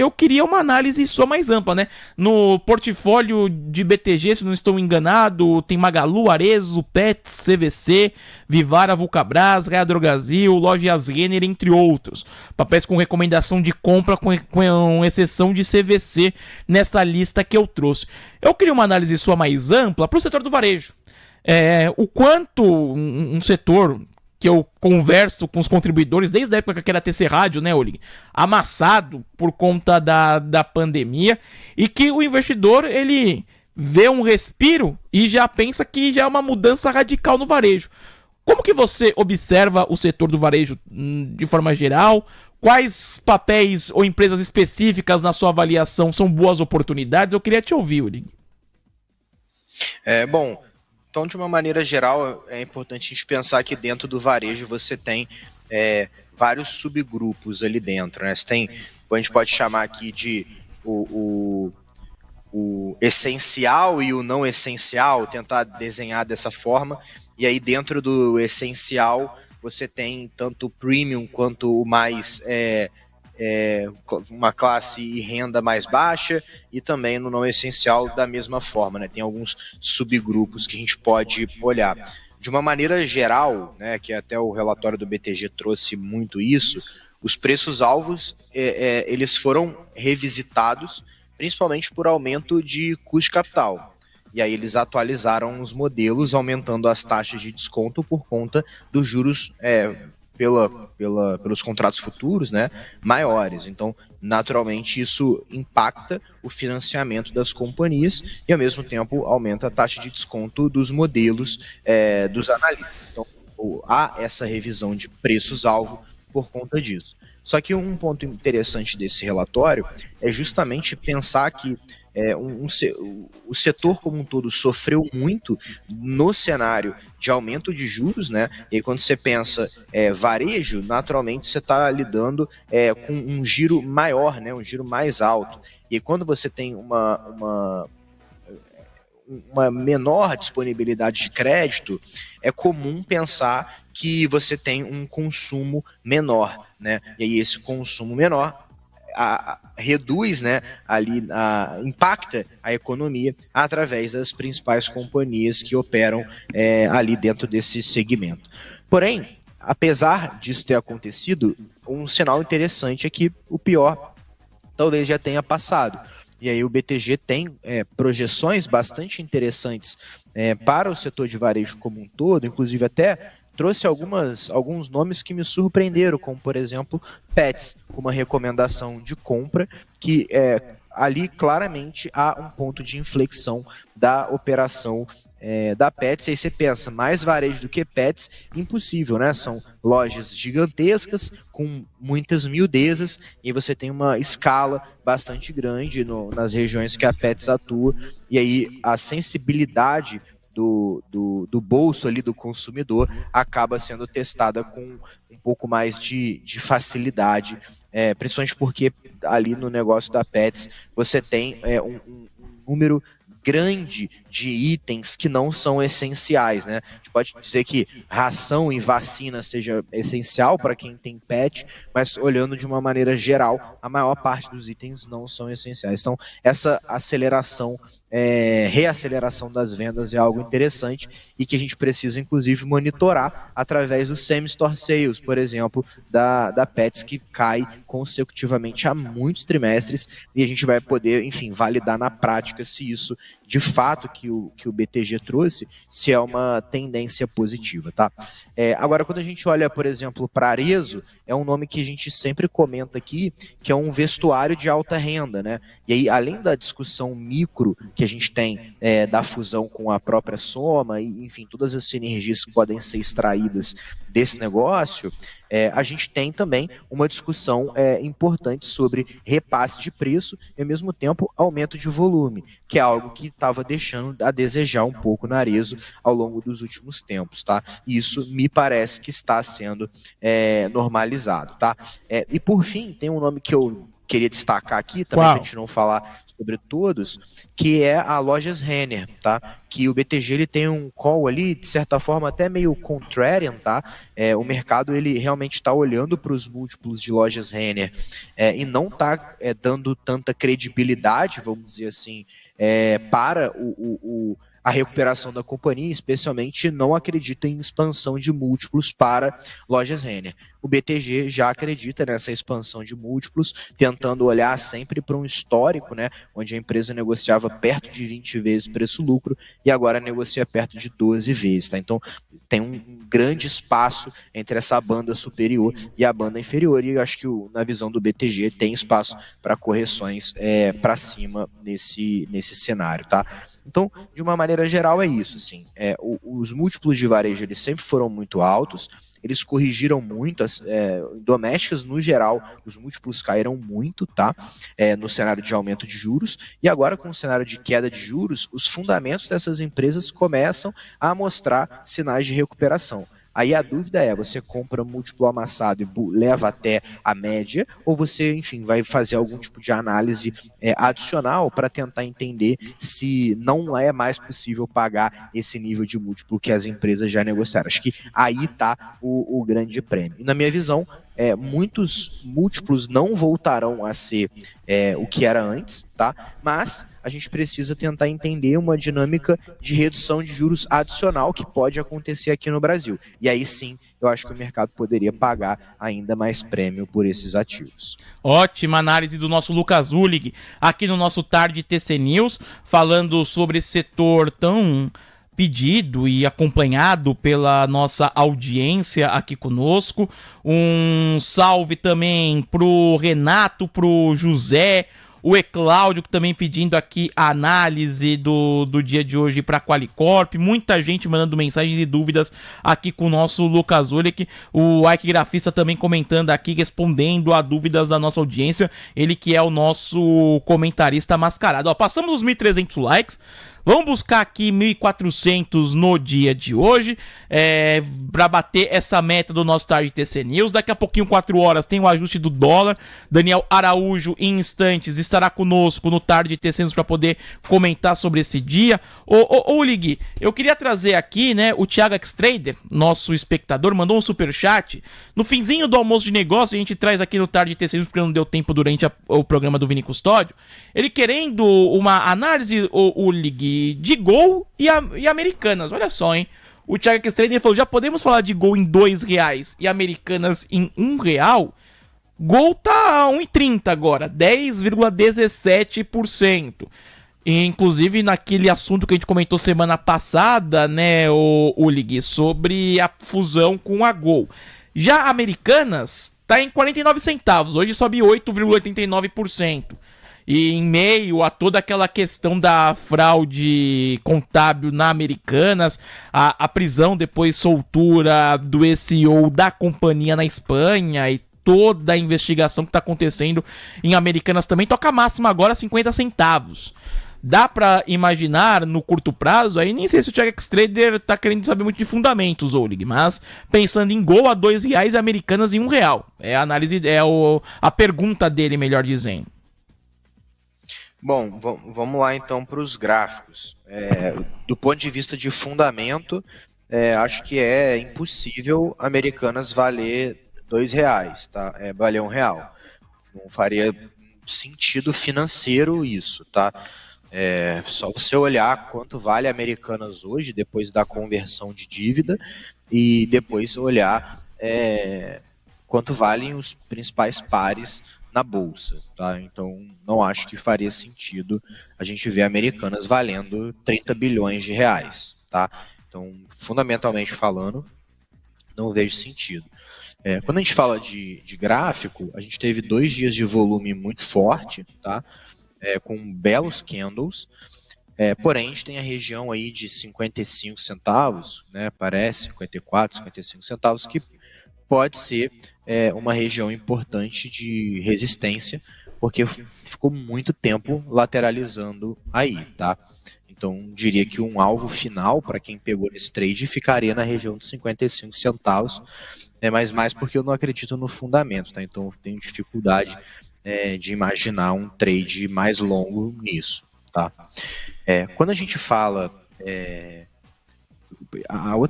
eu queria uma análise só mais ampla, né? No portfólio de BTG, se não estou enganado, tem Magalu, Arezzo, Petz, CVC, Vivara, Vulcabras, Real Drogasil, Lojas Renner, entre outros. Papéis com recomendação de compra, com exceção de CVC, nessa lista que eu trouxe. Eu queria uma análise sua mais ampla para o setor do varejo. O quanto um setor que eu converso com os contribuidores desde a época que era TC Rádio, né, Olig? Amassado por conta da pandemia, e que o investidor, ele vê um respiro e já pensa que já é uma mudança radical no varejo. Como que você observa o setor do varejo de forma geral? Quais papéis ou empresas específicas na sua avaliação são boas oportunidades? Eu queria te ouvir, Olig. Bom, então, de uma maneira geral, é importante a gente pensar que dentro do varejo você tem vários subgrupos ali dentro, né? Você tem, a gente pode chamar aqui de o essencial e o não essencial, tentar desenhar dessa forma. E aí dentro do essencial você tem tanto o premium quanto o mais uma classe e renda mais baixa, e também no não essencial da mesma forma, né? Tem alguns subgrupos que a gente pode olhar. De uma maneira geral, né, que até o relatório do BTG trouxe muito isso, os preços-alvos eles foram revisitados, principalmente por aumento de custo de capital. E aí eles atualizaram os modelos, aumentando as taxas de desconto por conta dos juros pelos contratos futuros, né, maiores. Então, naturalmente, isso impacta o financiamento das companhias e, ao mesmo tempo, aumenta a taxa de desconto dos modelos dos analistas. Então, há essa revisão de preços-alvo por conta disso. Só que um ponto interessante desse relatório é justamente pensar que o setor como um todo sofreu muito no cenário de aumento de juros, né? E aí, quando você pensa varejo, naturalmente você está lidando com um giro maior, né? Um giro mais alto. E aí, quando você tem uma menor disponibilidade de crédito, é comum pensar que você tem um consumo menor, né? E aí esse consumo menor reduz, né, impacta a economia através das principais companhias que operam ali dentro desse segmento. Porém, apesar disso ter acontecido, um sinal interessante é que o pior talvez já tenha passado. E aí o BTG tem projeções bastante interessantes para o setor de varejo como um todo, inclusive até trouxe alguns nomes que me surpreenderam, como por exemplo Petz, com uma recomendação de compra, que ali claramente há um ponto de inflexão da operação da Petz. E aí você pensa, mais varejo do que Petz, impossível, né? São lojas gigantescas, com muitas miudezas, e você tem uma escala bastante grande nas regiões que a Petz atua, e aí a sensibilidade do bolso ali do consumidor acaba sendo testada com um pouco mais de facilidade, principalmente porque ali no negócio da Petz você tem um número grande de itens que não são essenciais, né? A gente pode dizer que ração e vacina seja essencial para quem tem pet, mas olhando de uma maneira geral, a maior parte dos itens não são essenciais. Então, essa reaceleração das vendas é algo interessante e que a gente precisa, inclusive, monitorar através dos same-store sales, por exemplo, da Petz, que cai consecutivamente há muitos trimestres, e a gente vai poder, enfim, validar na prática se isso de fato que o BTG trouxe, se é uma tendência positiva, tá? Agora, quando a gente olha, por exemplo, para Arezzo, é um nome que a gente sempre comenta aqui, que é um vestuário de alta renda, né? E aí, além da discussão micro que a gente tem da fusão com a própria Soma, e enfim, todas as sinergias que podem ser extraídas desse negócio, a gente tem também uma discussão importante sobre repasse de preço e, ao mesmo tempo, aumento de volume, que é algo que estava deixando a desejar um pouco na Arezzo ao longo dos últimos tempos, tá? E isso me parece que está sendo normalizado, tá? E por fim, tem um nome que eu queria destacar aqui, também para a gente não falar sobre todos, que é a Lojas Renner, tá? Que o BTG ele tem um call ali, de certa forma, até meio contrarian, tá? O mercado ele realmente está olhando para os múltiplos de Lojas Renner e não está dando tanta credibilidade, vamos dizer assim, para a recuperação da companhia, especialmente não acredita em expansão de múltiplos para Lojas Renner. O BTG já acredita nessa expansão de múltiplos, tentando olhar sempre para um histórico, né, onde a empresa negociava perto de 20 vezes preço-lucro e agora negocia perto de 12 vezes. Tá? Então tem um grande espaço entre essa banda superior e a banda inferior, e eu acho que na visão do BTG tem espaço para correções para cima nesse cenário. Tá? Então, de uma maneira geral, é isso. Assim, os múltiplos de varejo eles sempre foram muito altos, eles corrigiram muito, domésticas no geral, os múltiplos caíram muito, tá? No cenário de aumento de juros, e agora com o cenário de queda de juros, os fundamentos dessas empresas começam a mostrar sinais de recuperação. Aí a dúvida é, você compra múltiplo amassado e leva até a média, ou você, enfim, vai fazer algum tipo de análise adicional para tentar entender se não é mais possível pagar esse nível de múltiplo que as empresas já negociaram. Acho que aí está o grande prêmio. E na minha visão, muitos múltiplos não voltarão a ser o que era antes, tá? Mas a gente precisa tentar entender uma dinâmica de redução de juros adicional que pode acontecer aqui no Brasil. E aí sim, eu acho que o mercado poderia pagar ainda mais prêmio por esses ativos. Ótima análise do nosso Lucas Ulig aqui no nosso Tarde TC News, falando sobre esse setor tão pedido e acompanhado pela nossa audiência aqui conosco. Um salve também pro Renato, pro José, o Ecláudio, que também pedindo aqui a análise do dia de hoje para a Qualicorp. Muita gente mandando mensagens e dúvidas aqui com o nosso Lucas Ulick. O Ike Grafista também comentando aqui, respondendo a dúvidas da nossa audiência. Ele que é o nosso comentarista mascarado. Ó, passamos os 1.300 likes. Vamos buscar aqui 1.400 no dia de hoje, para bater essa meta do nosso Tarde TC News. Daqui a pouquinho, 4 horas, tem o ajuste do dólar. Daniel Araújo, em instantes, estará conosco no Tarde TC News para poder comentar sobre esse dia. Ô Lig, eu queria trazer aqui, né, o Thiago X-Trader, nosso espectador, mandou um superchat. No finzinho do almoço de negócio, a gente traz aqui no Tarde TC News, porque não deu tempo durante o programa do Vini Custódio. Ele querendo uma análise, o Lig, de Gol e Americanas. Olha só, hein? O Thiago X-Trader falou, já podemos falar de Gol em R$2 e Americanas em R$1? Gol tá 1,30 agora, 10,17%. E, inclusive, naquele assunto que a gente comentou semana passada, né, o Lig, sobre a fusão com a Gol. Já Americanas tá em 49 centavos, hoje sobe 8,89%. E em meio a toda aquela questão da fraude contábil na Americanas, a prisão, depois soltura do CEO da companhia na Espanha e toda a investigação que está acontecendo em Americanas também, toca a máxima agora 50 centavos. Dá para imaginar no curto prazo, aí nem sei se o Thiago X-Trader tá querendo saber muito de fundamentos, Olig, mas pensando em Gol a R$2 e Americanas em R$1. É a análise, a pergunta dele, melhor dizendo. Bom, vamos lá então para os gráficos. Do ponto de vista de fundamento, acho que é impossível Americanas valer R$2, tá? Valer R$1. Não faria sentido financeiro isso, tá? Só você olhar quanto vale Americanas hoje, depois da conversão de dívida, e depois olhar quanto valem os principais pares na bolsa, tá? Então não acho que faria sentido a gente ver Americanas valendo R$30 bilhões, tá? Então, fundamentalmente falando, não vejo sentido. Quando a gente fala de gráfico, a gente teve 2 dias de volume muito forte, tá? Com belos candles, porém a gente tem a região aí de 55 centavos, né? Parece 54, 55 centavos, que pode ser uma região importante de resistência, porque ficou muito tempo lateralizando aí, tá? Então, diria que um alvo final para quem pegou nesse trade ficaria na região dos 55 centavos, mas mais porque eu não acredito no fundamento, tá? Então eu tenho dificuldade de imaginar um trade mais longo nisso, tá? Quando a gente fala a outra